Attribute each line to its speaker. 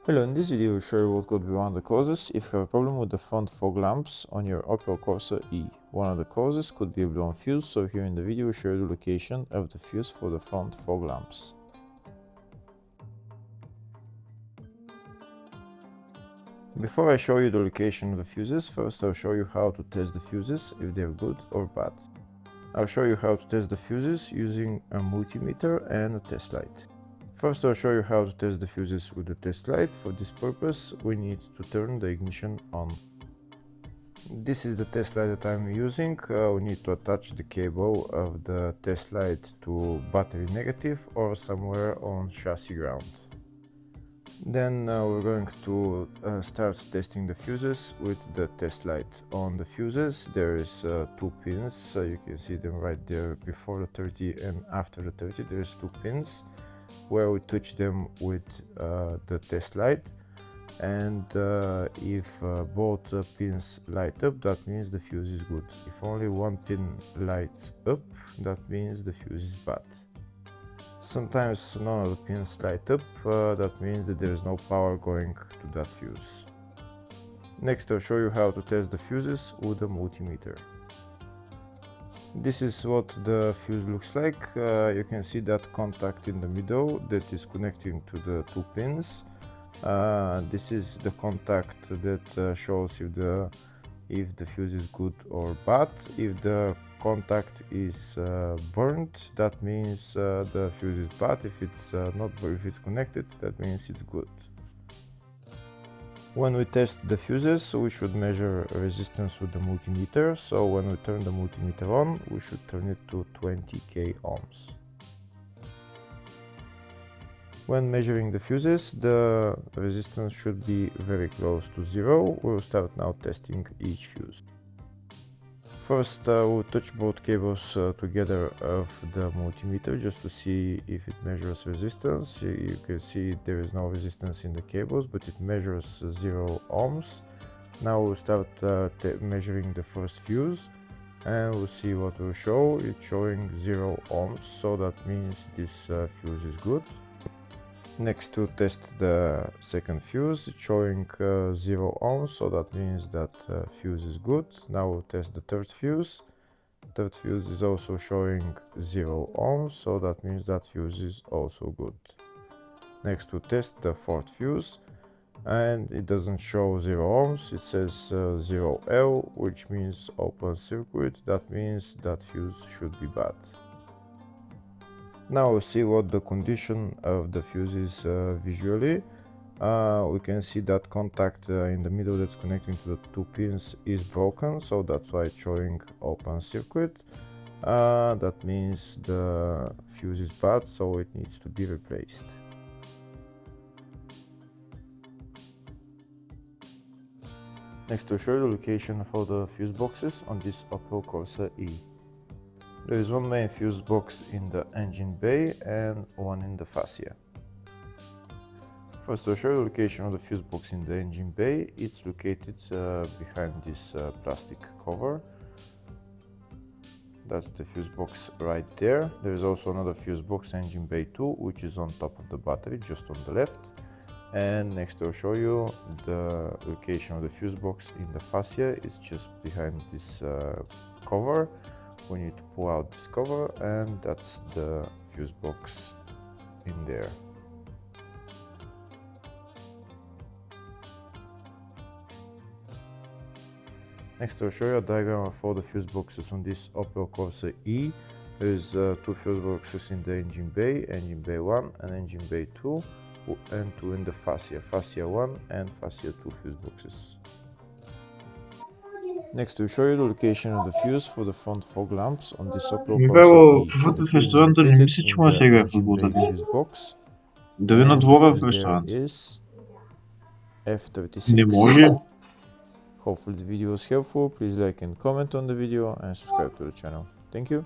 Speaker 1: Hello, in this video we'll show you what could be one of the causes if you have a problem with the front fog lamps on your Opel Corsa E. One of the causes could be a blown fuse, so here in the video we'll show you the location of the fuse for the front fog lamps. Before I show you the location of the fuses, first I'll show you how to test the fuses, if they're good or bad. I'll show you how to test the fuses using a multimeter and a test light. First I'll show you how to test the fuses with the test light. For this purpose we need to turn the ignition on. This is the test light that I'm using. We need to attach the cable of the test light to battery negative or somewhere on chassis ground. Then we're going to start testing the fuses with the test light. On the fuses there is two pins, you can see them right there before the 30 and after the 30. There's two pins where we touch them with the test light, and if both pins light up, that means the fuse is good. If only one pin lights up, that means the fuse is bad. Sometimes none of the pins light up, that means that there is no power going to that fuse. Next I'll show you how to test the fuses with a multimeter. This is what the fuse looks like. You can see that contact in the middle that is connecting to the two pins. This is the contact that shows if the fuse is good or bad. If the contact is burnt, that means the fuse is bad. If it's not, if it's connected, that means it's good. When we test the fuses, we should measure resistance with the multimeter. So when we turn the multimeter on, we should turn it to 20k ohms. When measuring the fuses, the resistance should be very close to zero. We'll start now testing each fuse. First, we'll touch both cables together of the multimeter just to see if it measures resistance. You can see there is no resistance in the cables, but it measures 0 ohms. Now we'll start measuring the first fuse, and we'll see what will show. It's showing 0 ohms, so that means this fuse is good. Next, to test the second fuse, it's showing 0 ohms, so that means that fuse is good. Now we'll test the third fuse. Third fuse is also showing 0 ohms, so that means that fuse is also good. Next we'll test the fourth fuse, and it doesn't show 0 ohms, it says 0L, which means open circuit. That means that fuse should be bad. Now we'll see what the condition of the fuse is visually. We can see that contact in the middle that's connecting to the two pins is broken, so that's why it's showing open circuit. That means the fuse is bad, so it needs to be replaced. Next I'll show you the location for the fuse boxes on this Opel Corsa E. There is one main fuse box in the engine bay and one in the fascia. First I'll show you the location of the fuse box in the engine bay. It's located behind this plastic cover. That's the fuse box right there. There is also another fuse box, engine bay 2, which is on top of the battery, just on the left. And next I'll show you the location of the fuse box in the fascia. It's just behind this cover. We need to pull out this cover, and that's the fuse box in there. Next I'll show you a diagram of all the fuse boxes on this Opel Corsa E. There's two fuse boxes in the engine bay 1 and engine bay 2, and two in the fascia 1 and fascia 2 fuse boxes. Next we'll show you the location of the fuse for the front fog lamps on this Opel
Speaker 2: Михайло,
Speaker 1: Corsa E.
Speaker 2: какво
Speaker 1: The
Speaker 2: в
Speaker 1: fuse is
Speaker 2: ресторанта не
Speaker 1: located
Speaker 2: мисля, че
Speaker 1: in
Speaker 2: може да
Speaker 1: the
Speaker 2: се играе в
Speaker 1: engine
Speaker 2: футбол
Speaker 1: bay
Speaker 2: тази.
Speaker 1: fuse box,
Speaker 2: Дали на
Speaker 1: and the
Speaker 2: двора в
Speaker 1: fuse there
Speaker 2: ресторант?
Speaker 1: is F36.
Speaker 2: Не може.
Speaker 1: Hopefully the video was helpful. Please like and comment on the video and subscribe to the channel. Thank you.